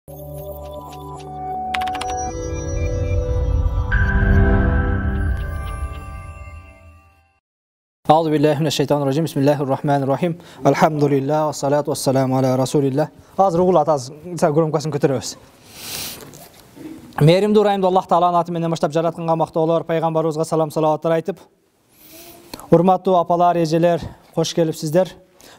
Euzu billahi mineşşeytanirracim. Bismillahirrahmanirrahim. Elhamdülillah ve salatu vesselamu ala Resulillah. Hazır uğulat az gürümkasını kötürөбүз. Mehrimdi urayымды Аллах Тааланын аты менен баштап жаратканга мактоолор, пайгамбарыбызга салам салаваттар айтып, урматтуу апалар, эжелер, кош келипсиздер.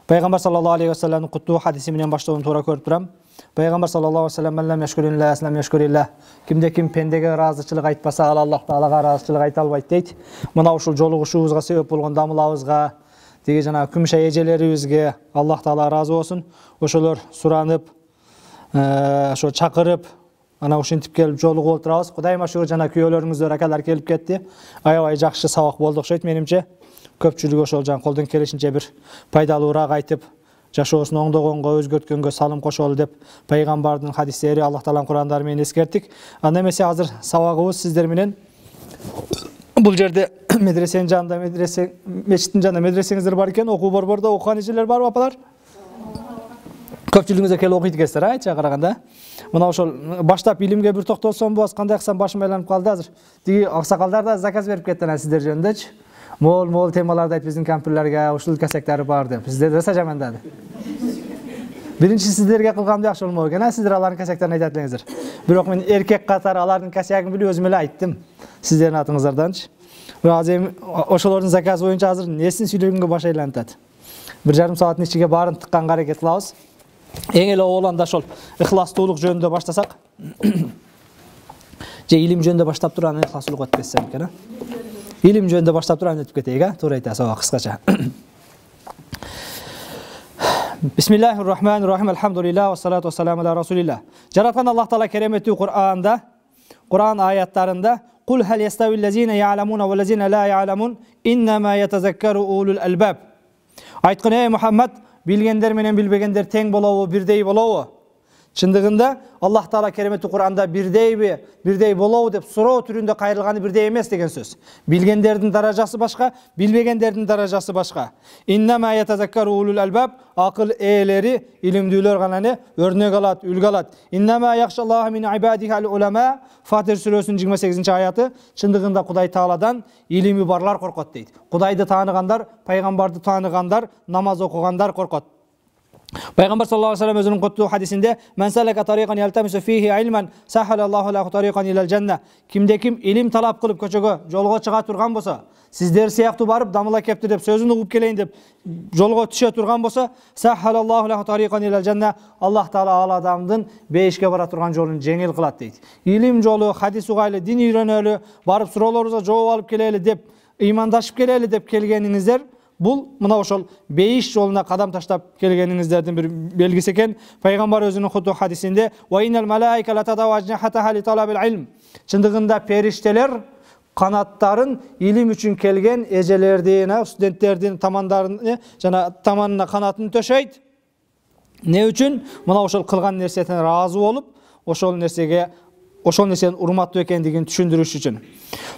Пайгамбар саллаллаху алейхи ва салламдын куттуу хадиси менен баштоодун туура көрүп турам. Пайгамбар саллаллаху алейхи ва саллам "Мен лам яшкурилла, аслам яшкурилла". Кимде ким пендеге ыраазычылык айтпаса, ал Аллах Таалага ыраазычылык айта албайт дейт. Мына ушул жолугушуубузга себеп болгон дамылабызга, деги жана күмүш эжелерибизге Аллах Таала ыраазы болсун. Ошолор суранып, ошо чакырып, ана ушинтип келип жолугуп отурабыз. Кудайыма шүгүр, жана күйөөлөрүңүздөр акалар келип кетти. Аябай жакшы сабак болду окшойт менимче. Көпчүлүгү ошол жан колдон келишинче бир пайдалуураак айтып, жашоосун оңдогонго, өзгөрткөнгө салым кошолу деп пайгамбардын хадистери, Аллах Тааланын Курандары менен эскерттик. Анда эмесе азыр сабагыбыз сиздер менен бул жерде медресенин жанында, мечиттин жанында медресеңиздер бар экен, окуу борбордо окуган эжелер барбы апалар? Көпчүлүгүңүз келип окуйт экенсиздер, айтча караганда. Мына ошол баштап илимге бир токтолсом болот, кандай кылсам башым айланып калды азыр. Тиги аксакалдар да заказ берип кетти анан сиздер жөнүндөчү. Мол темаларды айтып биздин компьютерлерге ушул кесектери бар деп. Сиздер десе жамандады. Биринчи сиздерге кылгам жакшы болмок экен, сиздер алардын кесектерин айтат элеңиздер. Бирок мен эркек катары алардын кесегин билип өзүм эле айттым. Сиздердин атыңыздарданчы. Азыр эми ошолордун заказы боюнча азыр несин сүйлөгөнгө баш айланып атат. 1,5 сааттын ичиге баарын тыкканга аракет кылабыз. Эң эле ооланда ошол ыхластуулук жөнүндө баштасак. Же илим жөнүндө баштап туруп анан ыхластуулук өтүп кетсем экен. Илим жөнүндө баштап туруп анан өтүп кетейик, туура айтасыз, кыскача. Бисмиллахиррахманиррахим. Элхамдулилlah ва салату вассаламу аля расулилlah. Жараткан Аллах Таала кереметтүү Кур'анда, Кур'ан аяттарында "Кул хал яставиллазина я'ламуна ва лазина ла я'ламун, иннама ятазаккару улул албаб". Айткан ey Мухаммад, билгендер менен билбегендер тең болобу, бирдей болобу? Чындыгында Аллах Таала кереметтүү Кур'анда бирдейби, бирдей болобу деп суроо түрүндө кайрылганы бирдей эмес деген сөз. Билгендердин даражасы башка, билбегендердин даражасы башка. Иннама ятазаккару улул албаб, акыл ээлери, илимдүүлөр гана не өрнөк алат, үлгү алат. Иннама яхшаллаху мин ибадихи ал улама, Фатир сүрөсүнүн 28-аяты. Чындыгында Кудай Тааладан илими барлар коркот дейт. Кудайды тааныгандар, пайгамбарды тааныгандар, намаз окугандар коркот. Пайгамбар саллаллаху алейхи ва саллям өзүнүн куттуу хадисинде "Мен салака тарикан ялтамису фихи илман, сахалаллаху лаху тарикан илал жанна". Кимде ким илим талап кылып көчөгө, жолго чыга турган болсо, сиздер сыяктуу барып дамыла кепти деп сөзүн угуп келейин деп жолго түшө турган болсо, сахалаллаху лаху тарикан илал жанна, Аллах Таала ал адамдын бейишке бара турган жолун жеңил кылат дейт. Илим жолу, хадис угайлы, дин үйрөнөлү, барып суроолорубузга жооп алып келели деп, ыймандашып келели деп келгениңиздер, бул мына ошол бейиш жолуна кадам таштап келгениңиздердин бир белгиси экен. Пайгамбар өзүнүн куттуу хадисинде "Ва иннал малаика ла тадаважнахатаха ли талабил илм". Чындыгында периштелер канаттарын илим үчүн келген эжелердин, студенттердин тамандарын жана таманына канатын төшөйт. Не үчүн? Мына ошол кылган нерседен ыраазы болуп, ошол нерсени урматтуу экендигин түшүндүрүш үчүн.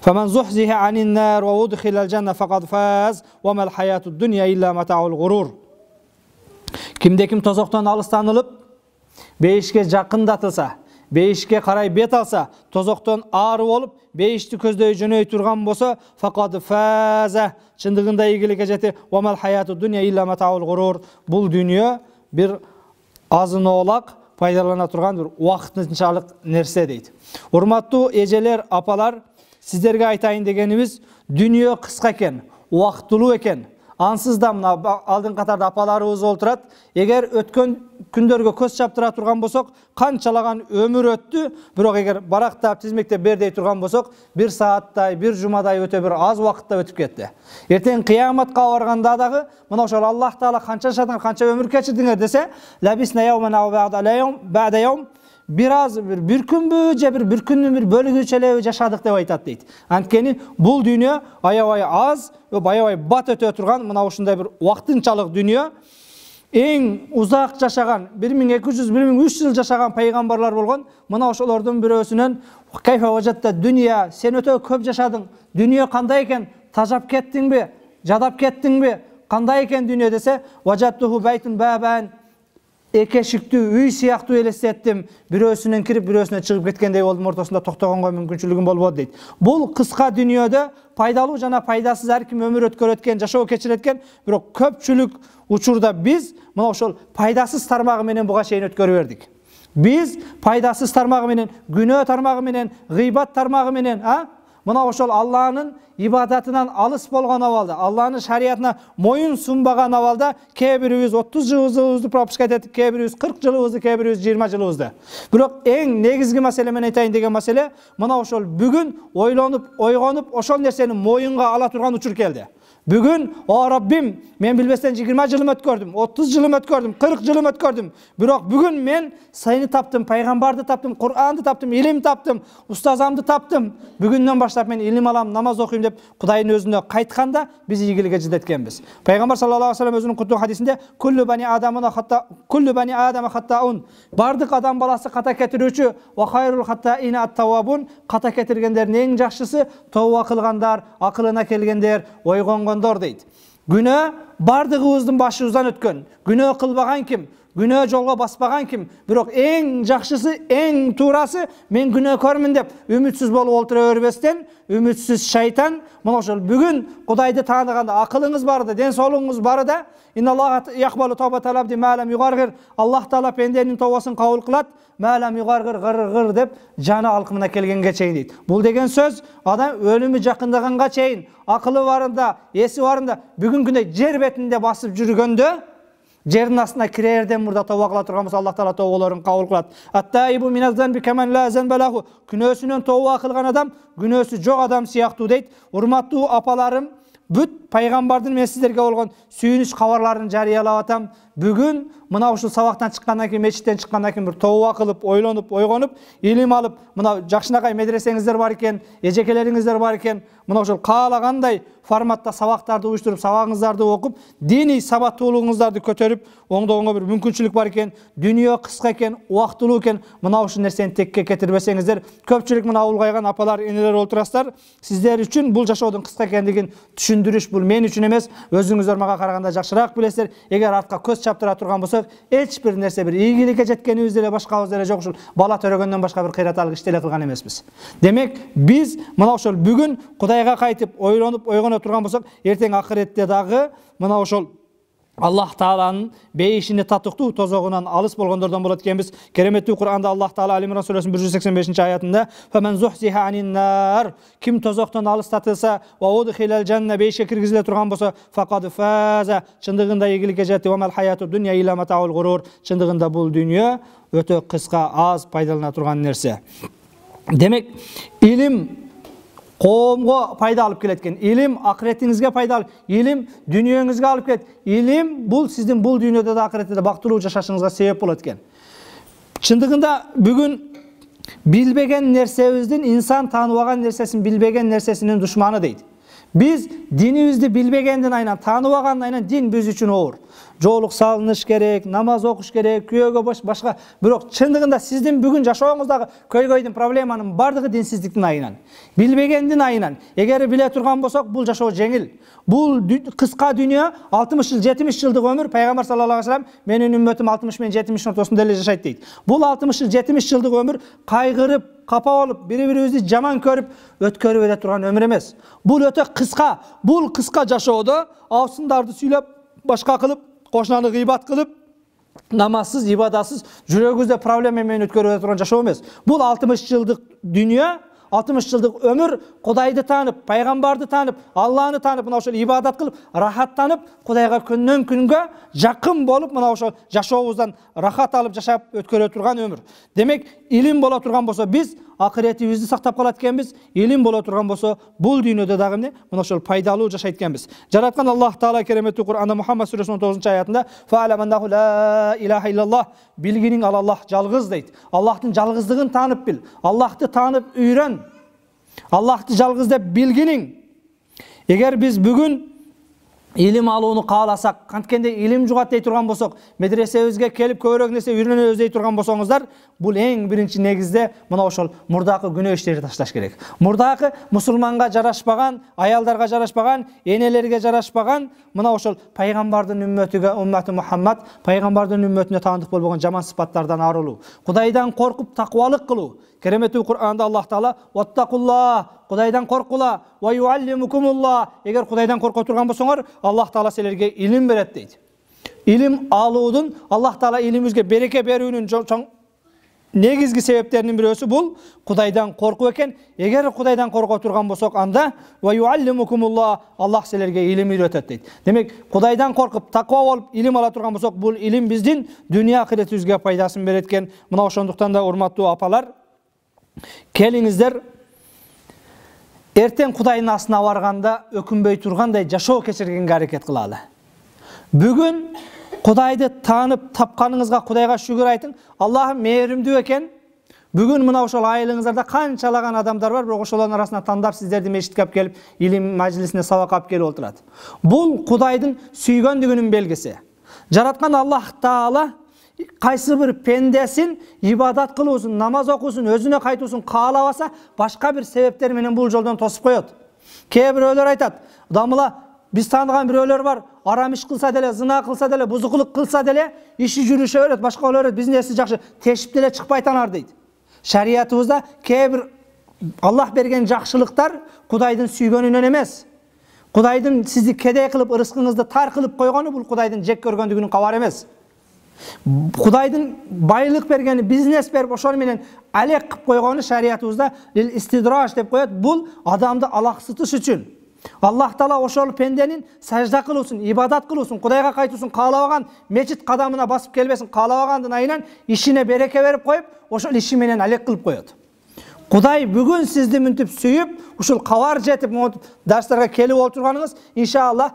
Фаман зухзиха анин нар ва удхилал жанна факад фаз ва мал хаятуд дунья илля матаул гурур. Кимде ким тозоктон алыстанылып, бейишке жакындатылса, бейишке карай бет алса, тозоктон ары болуп, бейишти көздөй жөнөй турган болсо, факад фаза, чындыгында ийгиликке жетти. Ва мал хаятуд дунья илля матаул гурур. Бул дүйнө бир азын оолак пайдалана турган бир убактынчалык нерсе дейт. Урматтуу эжелер, апалар, сиздерге айтайын дегенибиз, дүйнө кыска экен, убактылуу экен. Ансыз да мына алдын катарда апаларыбыз олтурат. Эгер өткөн күндөргө көз чаптыра турган болсок, канчалаган өмүр өттү, бирок эгер барактап, тизмектеп бердей турган болсок, 1 сааттай, 1 жумадай өтө бир аз убакытта өтүп кетти. Эртең кыяматка барганда дагы мына ошол Аллах Таала канча жашадың, канча өмүр кечирдиңер десе, лабисна яуман ау бa'da яум, бир аз бир күнбү же бир күндүн бир бөлүгүчө эле жашадык деп айтат дейт. Анткени бул дүйнө аябай аз, аябай бат өтө турган мына ушундай бир убактынчалык дүйнө. Эң узак жашаган 1200-1300 жыл жашаган пайгамбарлар болгон. Мына ошолордун бирөөсүнөн "Кайфа важатта дүйнө, сен өтө көп жашадың. Дүйнө кандай экен? Тажап кеттиңби? Жадап кеттиңби? Кандай экен дүйнө?" десе, "Важаттуху байтун бабан экешиктүү үй сыяктуу элестеттим. Бирөөсүнөн кирип, бирөөсүнөн чыгып кеткендей болдум, ортосунда токтогонго мүмкүнчүлүгүм болбоду дейт. Бул кыска дүйнөдө пайдалуу жана пайдасыз ар ким өмүр өткөрөт экен, жашоо кечирет экен, бирок көпчүлүк учурда биз мына ошол пайдасыз тармагы менен буга чейин өткөрүп бердик. Биз пайдасыз тармагы менен, күнөө тармагы менен, гыйбат тармагы менен, мына ошол Алланын ибадатынан алыс болгон абалда, Алланын шариятына моюн сунбаган абалда кээ бирибиз 30 жылыбызды пропуска этет, кээ бирибиз 40 жылыбызды, кээ бирибиз 20 жылыбызды. Бирок эң негизги маселе мен айтайын деген маселе мына ошол бүгүн ойлонуп, ойгонуп, ошол нерсени моюнга ала турган учур келди. Бүгүн, о Раббим, мен билбестен 20 жылым өткөрдүм, 30 жылым өткөрдүм, 40 жылым өткөрдүм. Бирок бүгүн мен сени таптым, пайгамбарды таптым, Кур'анды таптым, илим таптым, устазамды таптым. Бүгүндөн баштап мен илим алам, намаз окуйм деп Кудайдын өзүнө кайтканда биз ийгиликке жеткенбиз. Пайгамбар саллаллаху алейхи вассалам өзүнүн куттуу хадисинде куллу бани адама хаттаун. Бардык адам баласы ката кетирүүчү, ва хайрул хаттаина ат-тавабун. Ката кетиргендердин эң жакшысы тооба кылгандар, акылына келгендер, ойгонгондор дейт. Күнөө бардыгыбыздын башыбыздан өткөн. Күнөө кылбаган ким? Күнөө жолго баспаган ким? Бирок эң жакшысы, эң туурасы мен күнөөкөрмүн деп үмүтсүз болуп олтура бербестен, үмүтсүз шайтан мына ошол бүгүн Кудайды тааныганда акылыңыз барда, ден соолугуңуз барда, инналлаха яқбалу тавбатал абди ма лам югаргир. Аллах таала пенденин тообасын кабыл кылат, ма лам югаргир гыр деп жаны алкымына келгенге чейин дейт. Бул деген сөз адам өлүмү жакындаганга чейин акылы барында, эси барында бүгүнкүндөй жер бетинде басып жүргөндө жердин астына кирерден мурда тооба кыла турган болсо Аллах таала тообаларын кабыл кылат. Ат-таибу миназ-занби каман ла занбалаху. Күнөөсүнөн тооба кылган адам күнөөсү жок адам сыяктуу дейт. Урматтуу апаларым, бүт пайгамбардын мен сиздерге болгон сүйүнүч кабарларын жарыялап атам. Бүгүн мына ушул сабактан чыккандан кийин, мечиттен чыккандан кийин бир тооба кылып, ойлонуп, ойгонуп, илим алып, мына жакшынакай медресеңиздер бар экен, эжекелериңиздер бар экен, мына ошол каалагандай форматта сабактарды уюштуруп, сабагыңыздарды окуп, диний сабаттуулугуңуздарды көтөрүп, оңдогонго бир мүмкүнчүлүк бар экен. Дүйнө кыска экен, убактылуу экен. Мына ушул нерсени текке кетирбесеңиздер, көпчүлүк мына улгайган апалар, энелер олтурасыздар. Сиздер үчүн бул жашоодун кыска экендигин түшүндүрүш бул мен үчүн эмес, өзүңүздөр мага караганда жакшыраак билесиздер. Эгер артка көз чаптыра турган болсок, эч бир нерсе бир ийгиликке жеткенибиз деле башкабыз деле жок. Ушул бала төрөгөндөн башка бир кыйраталык иш деле кылган эмеспиз. Демек, биз мына ошол бүгүн Кудайга кайтып, ойлонуп, ойгоно турган болсок, эртең акыретте дагы мына ошол Аллах Тааланын бейишине татыктуу тозогунан алыс болгондордон болот экенбиз. Кереметтүү Кур'анда Аллах Таала Ал-Имран сүрөсүнүн 185-аятында "Фаман зухзиха анин-нар" ким тозоктон алыстатылса, ва удхилал жанна бейишке киргизиле турган болсо, факад фаза чындыгында ийгиликке жетти. Ва мал хаяту дунья илля матаул гурур чындыгында бул дүйнө өтө кыска, аз пайдалана турган нерсе. Демек, илим коомго пайда алып келет экен. Илим акыретиңизге пайда алып, илим дүнүйөңүзгө алып келет. Илим бул сиздин бул дүйнөдө да акыретте да бактылуу жашашыңызга себеп болот экен. Чындыгында бүгүн билбеген нерсебиздин, инсан тааныбаган нерсесин билбеген нерсесинин душманы дейт. Биз динибизди билбегенден айнан, тааныбагандын айнан дин биз үчүн оор. Жоолук салыныш керек, намаз окуш керек, күйөөгө башка. Бирок чындыгында сиздин бүгүн жашооңуздагы көйгөйдүн, проблеманын бардыгы динсиздиктин айынан, билбегендин айынан. Эгер биле турган болсок, бул жашоо жеңил. Бул кыска дүйнө 60 жыл, 70 жылдык өмүр. Пайгамбар саллаллаху алейхи вассалам менин үммөтүм 60 менен 70 ортосунда эле жашайт дейт. Бул 60 жыл, 70 жылдык өмүр кайгырып, капа болуп, бири-бирибизди жаман көрүп өткөрүп эле турган өмүр эмес. Бул өтө кыска. Бул кыска жашоодо абсындарды сүйлөп, башка кылып, кошунаны гыйбат кылып, намазсыз, ибадатсыз, жүрөгүздө проблема менен өткөрүп турган жашоо эмес. Бул 60 жылдык дүйнө, 60 жылдык өмүр Кудайды таанып, пайгамбарды таанып, Алланы таанып, мына ошол ибадат кылып, рахаттанып, Кудайга күндөн күнгө жакын болуп, мына ошол жашообуздан рахат алып жашап өткөрө турган өмүр. Демек, илим боло турган болсо, биз акыретибизди сактап калат экенбиз. Илим боло турган болсо, бул дүйнөдө дагы эмне? Мына ошол пайдалуу жашайт экенбиз. Жараткан Аллах Таала кереметтүү Кур'анда Мухаммад сүрөсүнүн 9-аятында "Фа'алам аннаху ла илаха иллаллах" билгиниң ал Аллах жалгыз дейт. Аллахтын жалгыздыгын таанып бил. Аллахты таанып үйрөн. Аллахты жалгыз деп билгиниң. Эгер биз бүгүн илим алууну кааласак, канткенде илим жугат дей турган болсок, медресебизге келип көбүрөөк нерсе үйрөнөбүз дей турган болсоңуздар, бул эң биринчи негизде мына ошол мурдакы күнөө иштерди ташташ керек. Мурдакы мусулманга жарашпаган, аялдарга жарашпаган, энелерге жарашпаган мына ошол пайгамбардын үммөтүгө, умматы Мухаммад, пайгамбардын үммөтүнө таандык болбогон жаман сыпаттардан арылуу, Кудайдан коркуп такыбалык кылуу. Кереметтүү Кур'анда Аллах Таала "Ваттакулла", Кудайдан коркула, "Ва юаллимукумулла", эгер Кудайдан корко турган болсоңор, Аллах Таала силерге илим берет дейт. Илим алуудун, Аллах Таала илимибизге береке берүүнүн чоң негизги себептеринин бирөөсү бул Кудайдан коркуу экен. Эгер Кудайдан корко турган болсок, анда "Ва юаллимукумулла", Аллах силерге илим үйрөтөт дейт. Демек, Кудайдан коркуп таква болуп илим ала турган болсок, бул илим биздин дүйнө акыретибизге пайдасын берет экен. Мына ошондуктан да урматтуу апалар, келиңиздер эртең Кудайдын астына барганда өкүнбөй тургандай жашоо кечиргенге аракет кылалы. Бүгүн Кудайды таанып тапканыңызга Кудайга шүгүр айтың. Аллахым мээримдүү экен. Бүгүн мына ошол айылыңыздарда канчалаган адамдар бар, бирок ошолордун арасынан тандап сиздерди мешитке алып келип, илим мажлисине сабак алып келип отурат. Бул Кудайдын сүйгөндүгүнүн белгиси. Жараткан Аллах Таала кайсы бир пендесин ибадат кылуусун, намаз окуусун, өзүнө кайтуусун каалабаса, башка бир себептер менен бул жолдон тосуп коет. Кээ бирөөлөр айтат, дамыла биз тааныган бирөөлөр бар, арам иш кылса деле, зына кылса деле, бузукулук кылса деле, иши жүрүшө берет, башкалар берет, биздин эси жакшы, тешип деле чыкпай танар дейт. Шариятыбызда кээ бир Аллах берген жакшылыктар Кудайдын сүйгөнүнөн эмес. Кудайдын сизди кедей кылып, ырыскыңызды тар кылып койгону бул Кудайдын жек көргөндүгүнүн кабары эмес. Кудайдын байлык бергени, бизнес берип ошол менен алек кылып койгону шариятыбызда истидраж деп коет. Бул адамды алаксытыш үчүн. Аллах Таала ошол пенденин сажда кылуусун, ибадат кылуусун, Кудайга кайтуусун каалабаган, мечит кадамына басып келбесин каалабагандын айынан ишине береке берип коюп, ошол иши менен алек кылып коет. Кудай бүгүн сизди мүнтүп сүйүп, ушул кабар жетип дарстарга келип отурганыңыз, иншалла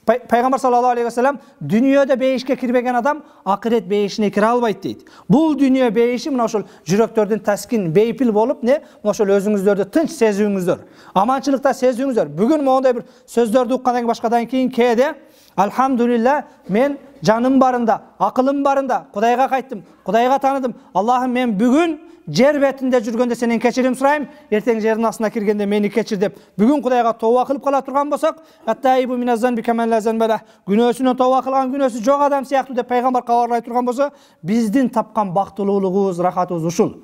Пайгамбар саллаллаху алейхи ва саллям дүйнөдө бейишке кирбеген адам акырет бейишине кире албайт дейт. Бул дүйнө бейиши мына ошол жүрөктөрдүн таскин, бейпил болуп, мына ошол өзүңүздөрдү тынч сезүүңүздөр, аманчылыкта сезүүңүздөр. Бүгүн моундай бир сөздөрдү уккандан кийин башкадан кийин кээде "Алхамдулилла, мен жаным барында, акылым барында, Кудайга кайттым, Кудайга тааныдым. Аллахым, мен бүгүн жер бетинде жүргөндө сенен кечирим сурайм, эртең жердин астына киргенде мени кечир" деп бүгүн Кудайга тооба кылып кала турган болсок, "Аттайбу миназзанби каман ла занбала", күнөөсүнөн тооба кылган күнөөсү жок адам сыяктуу деп пайгамбар кабарлай турган болсо, биздин тапкан бактылуулугубуз, рахатыбыз ушул.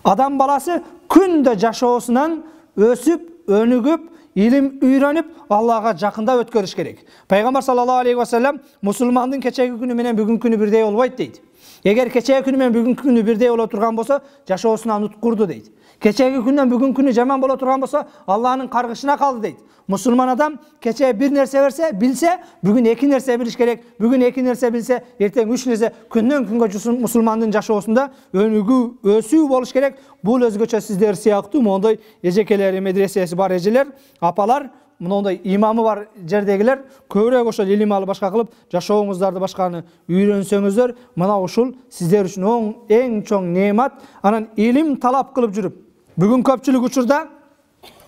Адам баласы күндө жашоосунан өсүп, өнүгүп, илим үйрөнүп, Аллага жакындап өткөрүш керек. Пайгамбар саллаллаху алейхи ва саллям мусулмандын кечеги күнү менен бүгүнкү күнү бирдей болбойт дейт. Эгер кечеги күнү менен бүгүнкү күнү бирдей боло турган болсо, жашоосунан уткурду дейт. Кечеги күндөн бүгүнкү күнү жаман боло турган болсо, Алланын каргышына калды дейт. Мусулман адам кече бир нерсе билсе, бүгүн эки нерсе билиш керек. Бүгүн эки нерсе билсе, эртең үч нерсе. Күндөн күнгө мусулмандын жашоосунда өнүгүү, өсүү болуш керек. Бул өзгөчө сиздер сыяктуу мондой эжекелери, медресеси бар эжелер, апалар, мындай имамы бар жердегилер көбүрөөк ошол илим алып башка кылып, жашооңуздарды башканы үйрөнсөңүздөр, мына ушул сиздер үчүн эң чоң неемат. Анан илим талап кылып жүрүп, бүгүн көпчүлүк учурда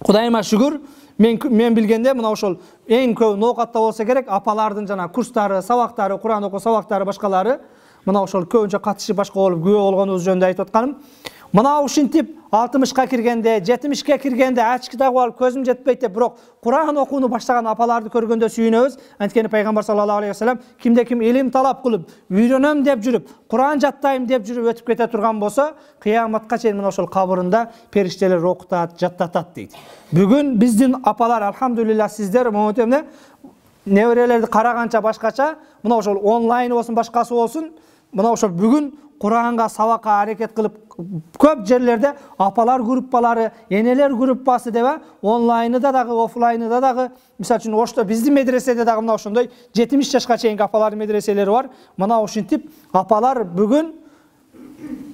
Кудайыма шүгүр, мен билгенде мына ошол эң көп ноокатта болсо керек, апалардын жана курстары, сабактары, Куран окуу сабактары, башкалары, мына ошол көбүнчө катышып башка болуп күбө болгонубуз жөнүндө айтып атканым. Мына ушинтип 60ка киргенде, 70ке киргенде ачкы тагып алып көзүм жетпейт деп, бирок Куран окууну баштаган апаларды көргөндө сүйүнөбүз. Анткени пайгамбар саллаллаху алейхи ва саллям кимде ким илим талап кылып, үйрөнөм деп жүрүп, Куран жаттайм деп жүрүп өтүп кете турган болсо, кыяматка чейин мына ошол кабырында периштелер окутат, жаттатат дейт. Бүгүн биздин апалар, алхамдулилла, сиздер моментемне неберелерди караганча башкача, мына ошол онлайн болсун, башкасы болсун, мына ошол бүгүн Куранга сабакка аракет кылып, көп жерлерде апалар группалары, энелер группасы деп онлайнда дагы, офлайнда дагы, мисалы үчүн Ошто биздин медреседе дагы мына ошондой 70 жашка чейинки апалардын медреселери бар. Мына ушинтип апалар бүгүн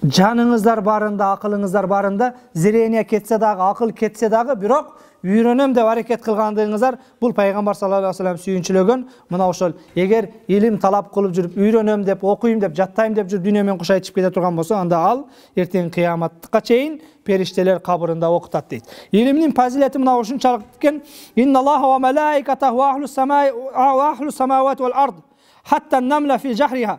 жаныңыздар барында, акылыңыздар барында, зрение кетсе дагы, акыл кетсе дагы, бирок үйрөнөм деп аракет кылгандыгыңыздар бул пайгамбар саллаллаху алейхи вассалам сүйүнчүлөгөн. Мына ошол эгер илим талап кылып жүрүп, үйрөнөм деп, окуйм деп, жаттайм деп жүрүп дүйнө менен кушайтып кете турган болсо, анда ал эртең кыяматка чейин периштелер кабырында окутат дейт. Илимдин фазилети мына ушунчалык экен. Инналлаха ва малаикатаху ва ахлус самавати вал ард хатта намла фи жахриха.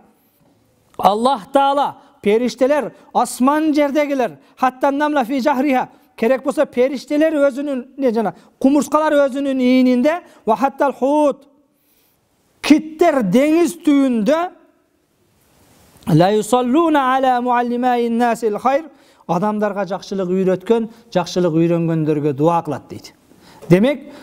Аллах Таала, периштелер, асман жердегилер, хатта намла фи жахриха, керек болса периштелер өзүнүн кумурскалар өзүнүн ийининде, ва хаттал хут, киттер деңиз түбүндө, ла юсаллуна аля муаллимаин насил хайр, адамдарга жакшылык үйрөткөн, жакшылык үйрөнгөндөргө дуа кылат дейт. Демек,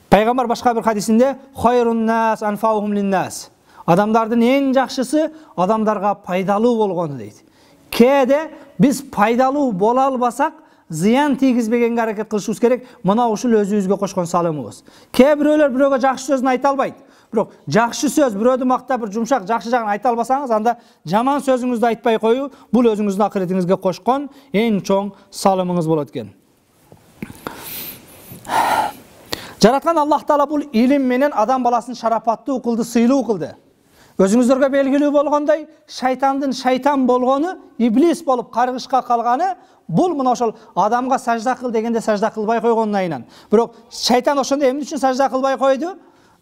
пайгамбар башка бир хадисинде хайрун нас анфаухум линнас, адамдардын эң жакшысы адамдарга пайдалуу болгону дейт. Кээде биз пайдалуу боло албасак, зыян тийгизбегенге аракет кылышыбыз керек. Мына ушул өзүбүзгө кошкон салымыбыз. Кээ бирөөлөр бирөөгө жакшы сөзүн айта албайт. Бирок жакшы сөз, бирөөдү мактап, бир жумшак, жакшы жагын айта албасаңыз, анда жаман сөзүңүздү айтпай коюу бул өзүңүздүн акыретиңизге кошкон эң чоң салымыңыз болот экен. Жараткан Аллах Таала бул илим менен адам баласын шарапаттуу кылды, сыйлуу кылды. Өзүңүздөргө белгилүү болгондой, шайтандын шайтан болгону, иблис болуп каргышка калганы, бул мына ошол адамга сажда кыл дегенде сажда кылбай койгондун айынан. Бирок шайтан ошондо эмне үчүн сажда кылбай койду?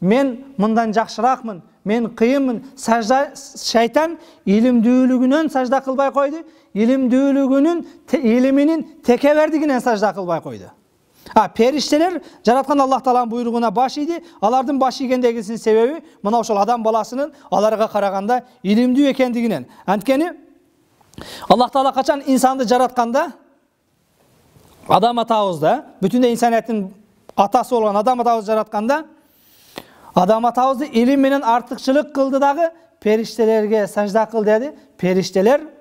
Мен мындан жакшыракмын, мен кыйынмын. Шайтан илимдүүлүгүнөн сажда кылбай койду, илимдүүлүгүнүн, илиминин текебердигинен сажда кылбай койду. Периштелер жараткан Аллах Тааланын буйругуна баш ийди. Алардын баш ийгендегисинин себеби мына ошол адам баласынын аларга караганда илимдүү экендигинен. Анткени Аллах Таала качан инсанды жаратканда, адам атабызды, бүтүндөй инсанияттын атасы болгон адам атабызды жаратканда, адам атабызды илим менен артыкчылык кылды дагы, периштелерге сажда кыл деди. Периштелер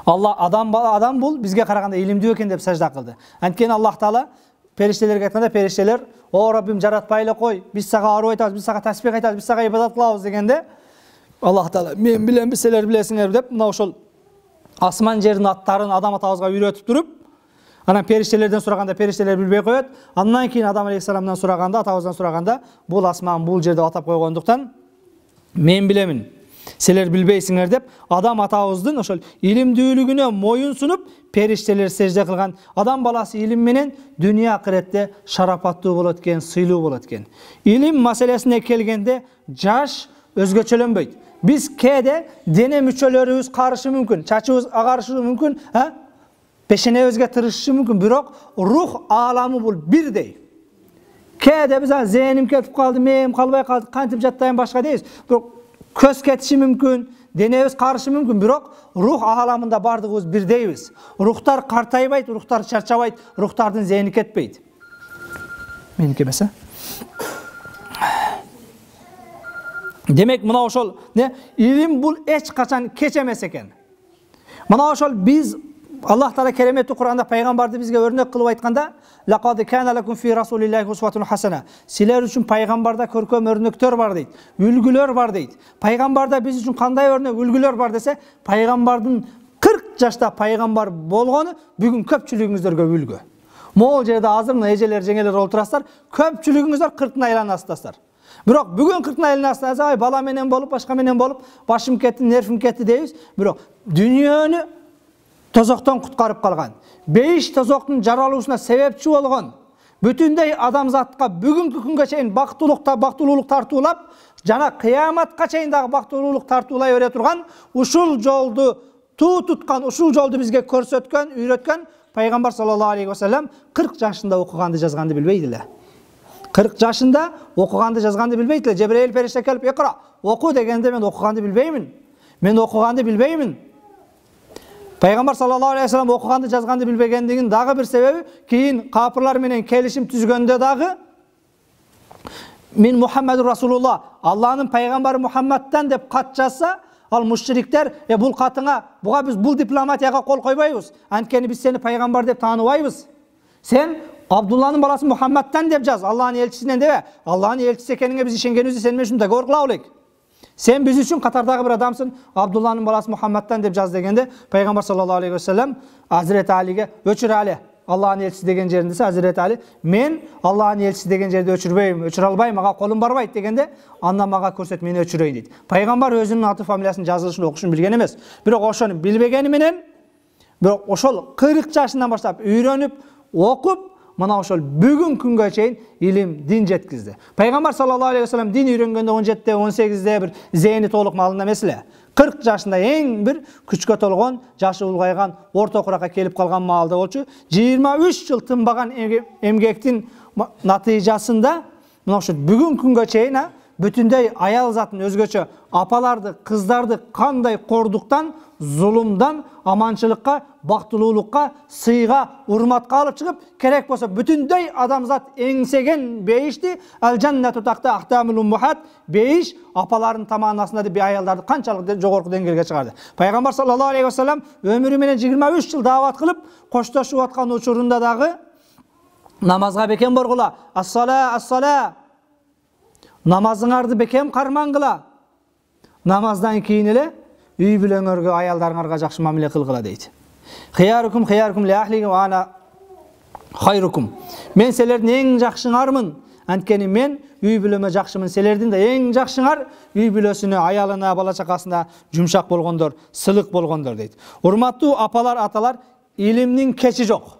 Allah adam bul bizge karaganda ilimdүү экен деп сажда кылды. Анткени Аллах Таала периштелерге айтканда, периштелер, "О Раббим, жаратпай эле кой, биз сага ару айтабыз, биз сага тасбих айтабыз, биз сага ибадат кылабыз" дегенде, Аллах Таала "Мен билем, силер билесиңер" деп мына ошол асман жердин аттарын адам атабызга үйрөтүп туруп, анан периштелерден сураганда периштелер билбей коет. Андан кийин Адам алейхиссаламдан сураганда, атабыздан сураганда, бул асман бул жерде атап койгондуктан мен билемин, силер билбейсиңер деп адам атабыздын ошол илимдүүлүгүнө моюн сунуп периштелер сежде кылган. Адам баласы илим менен дүйнө акыретте шарапаттуу болот экен, сыйлуу болот экен. Илим маселесине келгенде жаш өзгөчөлөнбөйт. Биз кээде дене мүчөлөрүбүз карышы мүмкүн, чачыбыз агарышы мүмкүн, пешенебизге тырышышы мүмкүн, бирок рух ааламы бул бирдей. Кээде биз зээним кетип калды, мээм калбай калды, кантип жаттайм башка дейбиз. Бирок көз кетиши мүмкүн, денебиз карышы мүмкүн, бирок рух ааламында бардыгыбыз бирдейбиз. Рухтар картайбайт, рухтар чарчабайт, рухтардын зээни кетпейт. Меники эмес. Демек мына ошол илим бул эч качан кеч эмес экен. Мына ошол биз Аллах Таала кереметтүү Кур'анда пайгамбарды бизге өрнөк кылып айтканда, "Лaqad kana lakum fi rasulillahi uswatun hasana." Силер үчүн пайгамбарда көркөм өрнөктөр бар дейт, үлгүлөр бар дейт. Пайгамбарда биз үчүн кандай өрнөк, үлгүлөр бар десе, пайгамбардын 40 жашта пайгамбар болгону бүгүн көпчүлүгүңүздөргө үлгү. Могул жерде азыр мына эжелер, жеңелер олтурасыздар, көпчүлүгүңүздөр 40 айланасыздар. Бирок бүгүн 40 айланасыздар, ай бала менен болуп, башка менен болуп, башым кетти, нервим кетти дейбиз. Бирок дүйнөнү тозоктон куткарып калган, 5 тозоктун жаралуусуна себепчи болгон, бүтүндөй адамзатка бүгүнкү күнгө чейин бактылуулук тартуулап, жана кыяматка чейин дагы бактылуулук тартуулай бере турган, ушул жолду туткан, ушул жолду бизге көрсөткөн, үйрөткөн пайгамбар саллаллаху алейхи ва саллям 40 жашында окуганды жазганды билбейт эле. 40 жашында окуганды жазганды билбейт эле. Жебрейил периште келип, "Икра", оку дегенде мен окуганды билбеймин. Мен окуганды билбеймин. Пайгамбар саллаллаху алейхи ва саллям окуганды жазганды билбегендигин дагы бир себеби, кийин капырлар менен келишим түзгөндө дагы "Мин Мухаммадур Расулуллах", Аллахнын пайгамбары Мухаммадтан деп кат жазса, ал мушриктер, бул катыңа, буга биз бул дипломатияга кол койбойбуз. Анткени биз сени пайгамбар деп тааныбайбыз. Сен Абдулланын баласы Мухаммадтан деп жаз, Аллахнын элчисинен дебе. Аллахнын элчиси экениңе биз ишенгенибизди сен менен ушундай договор кыла алайык. Sen biz üçün қатардағы bir адамсың, Абдулланың баласы Мұхаммадтан деп жаз дегенде, пайғамбар саллаллаху алейхи вассалам Hazreti Ali'ге өчір Али, Allah'ın elçisi деген жеріндесі Hazreti Ali, мен Allah'ın elçisi деген жерде өчірбеймін, өчір албаймын, маға қолым барбайды дегенде, анда маға көрсет, мені өчірейін дейді. Пайғамбар өзінің аты фамилиясын жазылышын оқышын білген емес. Бірақ ошоны білбегеніменен, бірақ ошол 40 жашынан баштап үйреніп, оқып, мына ошол бүгін күнге чейин илим, дин жеткизди. Пайгамбар саллаллаху алейхи вассалам дин үйрөнгөндө 17-те, 18-те бир зейни толук малында эмес эле. 40 жашында эң бир күчкө толгон, жашы улгайган, орто куракка келип калган маалда болчу. 23 жыл тынбаган эмгектин натыйжасында мына ошол бүгүн күнгө чейин бүтүндөй аял затын өзгөчө апаларды, кыздарды кандай кордуктан, зулумдан, аманчылыкка, бактылуулукка, сыйга, урматка алып чыгып, керек болсо бүтүндөй адамзат эңсеген бейишти, ал-жаннату тахта ахтамул уммахат, бейиш апалардын таманасында деп аялдарды канчалык жогорку деңгээлге чыгарды. Пайгамбар саллаллаху алейхи вассалам өмүрү менен 23 жыл дават кылып, коштошуп аткан учурунда дагы намазга бекем боргула, ас-сала, ас-сала. Намазыңарды бекем кармангыла. Намаздан кийин эле үй бүлөңөргө, аялдарыңарга жакшы мамиле кылгыла дейт. Хиярукум хиярукум ли ахлиги ва ана хайрукум. Мен силердин эң жакшыңармын. Анткени мен үй бүлөмө жакшымын. Силердин да эң жакшыңар үй бүлөсүнө, аялына, бала чакасына жумшак болгондор, сылык болгондор дейт. Урматтуу апалар, аталар, илимдин кечи жок.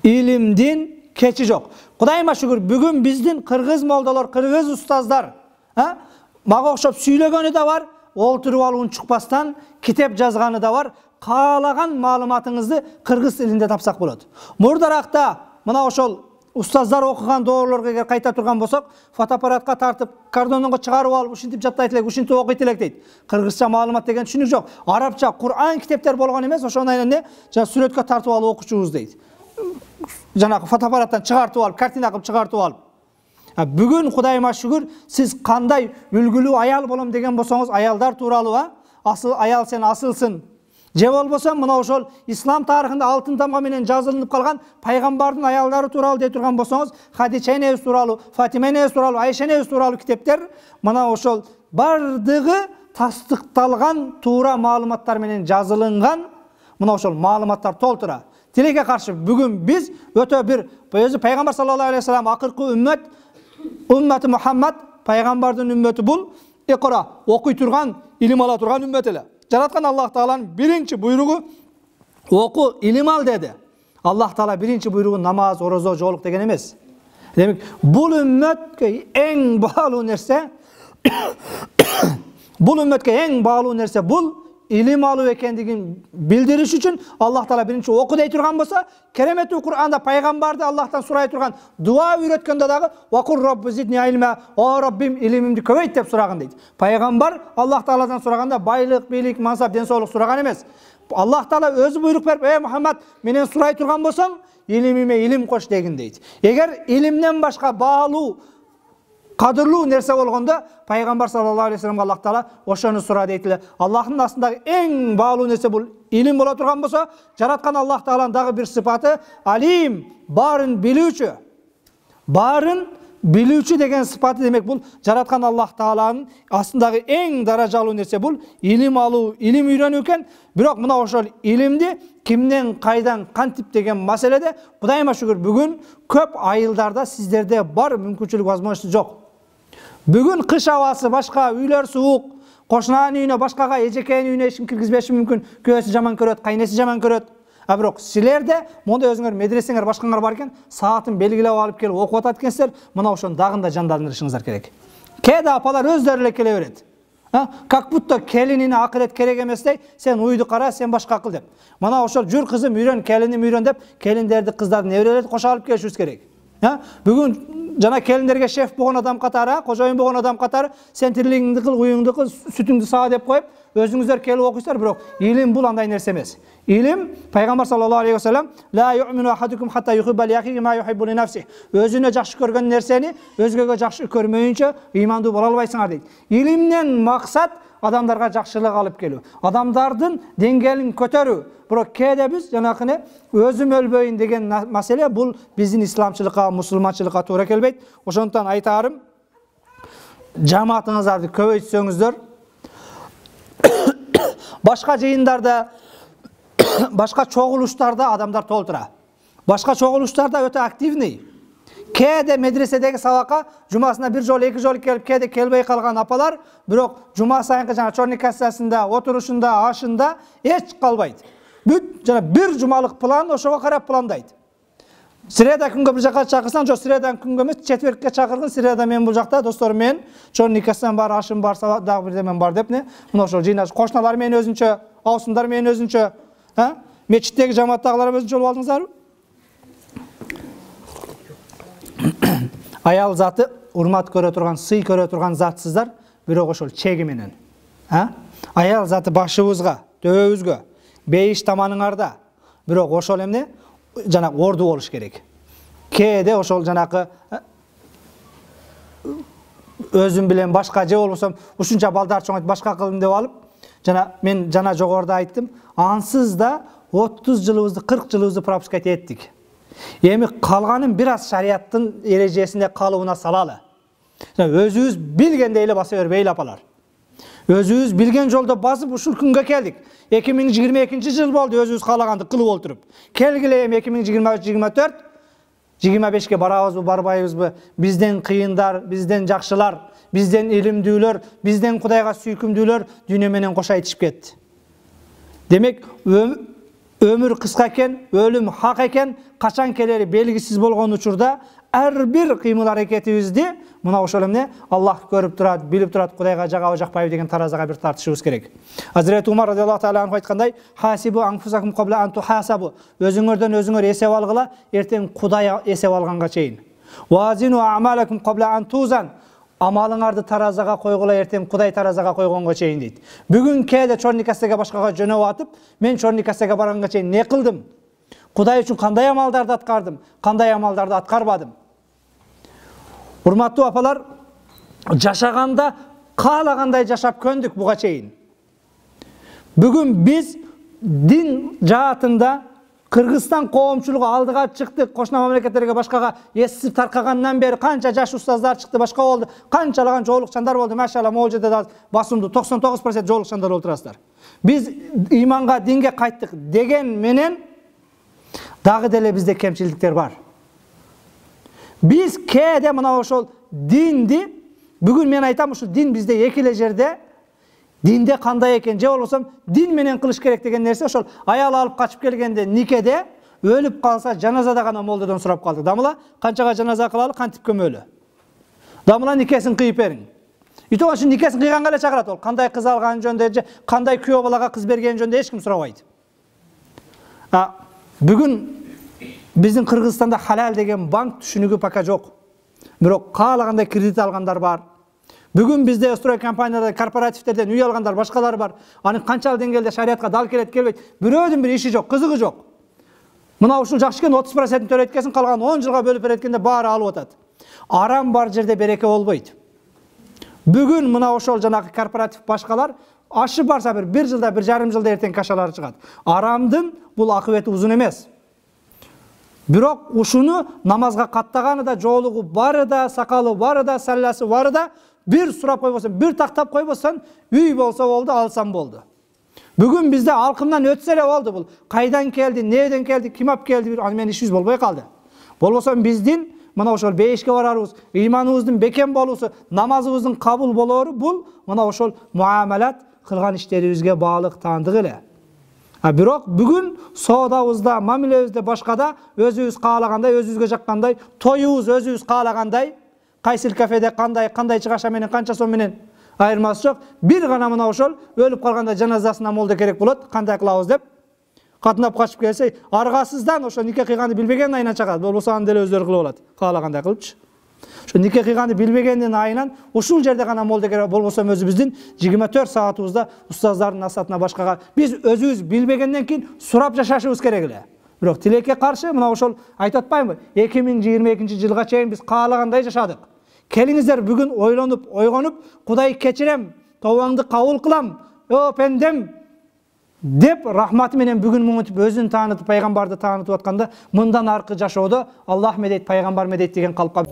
Илимдин кечи жок. Кудайыма шүгүр, бүгүн биздин кыргыз молдолор, кыргыз устаздар, мага окшоп сүйлөгөнү да бар, олтуруп алып унчукпастан китеп жазганы да бар. Каалаган маалыматыңызды кыргыз тилинде тапсак болот. Мурдаракта мына ошол устаздар окуган доолорго кайта турган болсок, фотоаппаратка тартып, кардонго чыгарып алып, ушинтип жаттайт элек, ушинтип окуйт элек дейт. Кыргызча маалымат деген түшүнүк жок. Арабча Кур'ан китептер болгон эмес, ошондой эле сүрөткө тартып алып окучубуз дейт. Жанагы фотоаппараттан чыгартып алып, картина кылып чыгартып алып. Бүгүн Кудайыма шүгүр, сиз кандай үлгүлүү аял болом деген болсоңуз, аялдар тууралуу, асыл аял сен асылсың. Же болбосо мына ошол ислам тарыхында алтын тамга менен жазылып калган пайгамбардын аялдары тууралуу дей турган болсоңуз, Хадича энебиз тууралуу, Фатима энебиз тууралуу, Айша энебиз тууралуу китептер мына ошол бардыгы тастыкталган туура маалыматтар менен жазылынган мына ошол маалыматтар толтура. Тилекке каршы бүгүн биз өтө бир өзү пайгамбар саллаллаху алейхи вассалам акыркы үммөт, үммөтү Мухаммад, пайгамбардын үммөтү бул икра, окуй турган, илим ала турган үммөт эле. Жараткан Аллах Тааланын биринчи буйругу оку, илим ал деди. Аллах Таала биринчи буйругу намаз, орозо, жоолук деген эмес. Демек, бул үммөткө эң баалуу нерсе бул илим алуу экендигин билдириш үчүн Аллах Таала биринчи оку дей турган болсо, кереметтүү Кур'анда пайгамбарды Аллахтан сурай турган дуа үйрөткөндө дагы вакур робби зидни илма, о Раббим илимимди көбөйт деп сураган дейт. Пайгамбар Аллах Тааладан сураганда байлык, бийлик, мансап, ден соолук сураган эмес. Аллах Таала өзү буйрук берип, Мухаммад, менен сурай турган болсоң, илимиме илим кош дегин дейт. Эгер илимден башка баалуу, кадырлуу нерсе болгондо, пайгамбар саллаллаху алейхи вассаламга Аллах Таала ошону сура дейт эле. Аллахтын астындагы эң баалуу нерсе бул илим боло турган болсо, жараткан Аллах Тааланын дагы бир сыпаты алим, баарын билүүчү. Баарын билүүчү деген сыпаты, демек бул жараткан Аллах Тааланын астындагы эң даражалуу нерсе бул илим алуу, илим үйрөнүү экен. Бирок мына ошол илимди кимден, кайдан, кантип деген маселеде Кудайыма шүгүр бүгүн көп айылдарда сиздерде бар мүмкүнчүлүк, возможность жок. Бүгүн кыш абасы башка, үйлөр суук, кошунанын үйүнө, башкага, эжекенин үйүнө эч ким киргизбеши мүмкүн. Көөсү жаман көрөт, кайнеси жаман көрөт. Бирок силерде мондай өзүңөр медресеңер, башкаңар бар экен, саатын белгилеп алып келип окуп атат экенсиздер, мына ошонун дагында жандандырышыңыздар керек. Кээде апалар өздөрү эле келе берет. Как будто келинине акырет керек эместей, сен уйду кара, сен башка акыл деп. Мына ошол жүр кызым үйрөн, келиним үйрөн деп, келиндерди, кыздарды, неберелерди кошо алып келишибиз керек. Бүгүн жана келиндерге шеф болгон адам катары, кожоюн болгон адам катары, сен тирилигиңди кыл, уюңду кыл, сүтүңдү саа деп коюп, өзүңүздөр келип окуйсуздар, бирок илим бул андай нерсе эмес. Илим, пайгамбар саллаллаху алейхи вассалам, ла ю'мину ахадукум хатта юхибба ли ахиhi ма юхиббу ли нафсиhi. Өзүнө жакшы көргөн нерсени өзгөгө жакшы көрмөйүнчө ыймандуу боло албайсыңар дейт. Илимден максат адамдарга жакшылык алып келүү, адамдардын деңгээлин көтөрүү. Бирок кээде биз жанакыны өзүм өлбөйүн деген маселе бул биздин исламчылыкка, мусулманчылыкка туура келбейт. Ошондуктан айтарым, жамаатыңыздарды көбөйтсөңүздөр, Başka jıyınдарda, başka çoğuluşlarda adamlar толтыра. Başka çoğuluşlarda öte aktivni. Kede medresedeki sabaka cumasına bir jol, iki jol kelip kede kelbey kalgan apalar, birok cuma sayınkı jana çornik kassasında, oturuşunda, aşında hiç kalbaydı. Bir cumalık plan oşoga karap plandaydı. Sireda күнгө bir жака чакырсаң, жок сиредан күнгө эмес, четверикке чакыргын, сиреда мен бул жакта достор мен, чорник кассам бар, ашым бар, дагы бир демен бар деп, мына ошол жыйнаш кошуналар менен өзүнчө, аусундар менен өзүнчө, мечиттеги жамааттагылар өзүнчө болуп алдыңыздарбы? Аял заты урмат көрө турган, сый көрө турган затсыздар, бирок ошол чеги менен. Аял заты башыбызга, төбөбүзгө, бейиш таманыңарда, бирок ошол эмне? Жана орду болуш керек. Кээде ошол жанакы өзүм билен башка же болбосом ушунча балдар чоңойт башка кылдым деп алып, жана мен жана жогоруда айттым, ансыз да 30 жылыбызды, 40 жылыбызды пропускать эттик. Эми калганын бир аз шарияттын эрежесинде калыбына салалы. Өзүбүз билгендей эле баса бербейли апалар. Өзүбүз билген жолдо басып ушул күнгө келдик. 2022 жыл болду өзүбүз каалаганды кылып олтуруп. Келгиле эми 2023-24, 25ке барабызбы, барбайбызбы? Бизден кыйындар, бизден жакшылар, бизден илимдүүлөр, бизден Кудайга сүйкүмдүүлөр дүйнө менен кошо айтышып кетти. Демек, өмүр кыска экен, өлүм хак экен, качан келери белгисиз болгон учурда ар бир кыймыл аракетибизди мына ошол эмне Аллах көрүп турат, билип турат, Кудайга жагабы жакпайбы деген таразага бир тартышыбыз керек. Hazret Umar radıyallahu taala anhu айткандай, "Хасибу анфусакум кабла ан тухасабу." Өзүңөрдөн өзүңөр эсеп алгыла, эртең Кудай эсеп алганга чейин. "Вазину а'малакум кабла ан тузан." Амалыңарды таразага койгула, эртең Кудай таразага койгонго чейин дейт. Бүгүн кээде чорникасеге башкага жөнөп атып, мен чорникасеге барганга чейин не кылдым? Кудай үчүн кандай амалдарды аткардым, кандай амалдарды аткарбадым? Урматтуу апалар, жашаганда каалагандай жашап көндүк буга чейин. Бүгүн биз дин жаатында Кыргызстан коомчулугу алдыга чыктык, кошуна мамлекеттерге башкага эсип таркагандан бери канча жаш устаздар чыкты, башка болду, канчалаган жоолукчандар болду. Машалла, могул жерде да басымды 99% жоолукчандар олтурасыздар. Биз иманга, динге кайттык деген менен дагы деле бизде кемчиликтер бар. Биз кээде мына ошол динди, бүгүн мен айтам, ушул дин бизде эки эле жерде, динде кандай экен, же болбосом дин менен кылыш керек деген нерсе ошол аял алып качып келгенде никеде өлүп калса жаназада гана молдодон сурап калды. Дамыла канчага жаназа кылалы, кантип көмөлү. Дамыла никесин кыйып бериң. Итого ошо никесин кыйганга эле чакырат ол. Кандай кыз алган жөнүндө же кандай күйөө балага кыз берген жөнүндө эч ким сурабайт. Бүгүн биздин Кыргызстанда халал деген банк түшүнүгү пока жок. Бирок каалагандай кредит алгандар бар. Бүгүн бизде строй компанияларда, корпоративтерден үй алгандар, башкалар бар. Анын канчалык деңгээлде шариатка дал келет, келбейт. Бирөөдүн бир иши жок, кызыгы жок. Мына ушул жакшы экен 30% төлөйткенсин, калган 10 жылга бөлүп береткенде баары алып атат. Арам бар жерде береке болбойт. Бүгүн мына ошол жанагы корпоратив башкалар ашы барса бир жылда, бир жарым жылда эртең кашалары чыгат. Арамдын бул акыбети узун эмес. Бирок ушуну намазга каттаганы да, жоолугу бары да, сакалы бары да, салласы бары да, bir сурап койбосоң, bir тактап койбосоң, үй болсо болду, алсам болду. Бүгүн бизде алкымдан өтсө эле болду бул. Кайдан келди, неден келди, ким алып келди, аны менен ишибиз болбой калды. Болбосо биздин мына ошол бейишке барарыбыз, ыйманыбыздын бекем болуусу, намазыбыздын кабыл болоору бул мына ошол муамалат кылган иштерибизге баалык таандык эле. Бирок бүгүн соодабызда, мамилебизде башкада өзүбүз каалагандай, өзүбүзгө жаккандай, тоюбуз өзүбүз каалагандай, кайсыл кафеде кандай чыгаша менен, канча сом менен айырмасы жок. Бир гана мына ошол өлүп калганда жаназасына молдо керек болот, кандай кылабыз деп катынап качып келсе, аргасыздан ошо нике кыйганды билбеген айынан чыгат. Болбосо аны деле өздөрү кылып алат. Каалагандай кылыпчы. Ошо нике кыйганды билбегендин айынан ушул жерде гана молдо керек, болбосо өзүбүздүн 24 саатыбызда устаздардын асатына башкага биз өзүбүз билбегенден кийин сурап жашашыбыз керек эле. Бирок тилекке каршы мына ошол айтып атпаймынбы? 2022 жылга чейин биз каалагандай жашадык. Келиңиздер бүгүн ойлонуп, ойгонуп, Кудай кечирем, тобаңды кабыл кылам, о пендем деп рахматы менен бүгүн муңутуп өзүн таанытып, пайгамбарды таанытып атканда, мындан аркы жашоодо Аллах медейт, пайгамбар медейт деген калпка